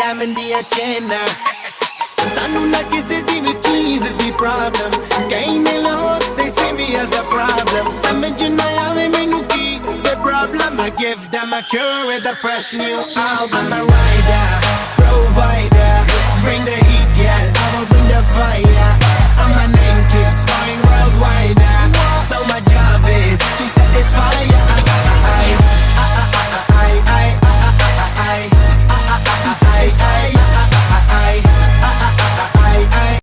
diamond ਦੀਆਂ ਚੇਨਾਂ ਸਾਨੂੰ ਨਾ ਕਿਸੇ ਦੀ ਵੀ ਚੀਜ਼ ਦੀ ਪ੍ਰੋਬਲਮ ਕਈ ਨੇ Lahore they see me as a problem ਸਮਝ ਨਾ ਆਵੇ ਮੈਨੂੰ ਕੀ the problem I give them a cure with a fresh new album I'm a rider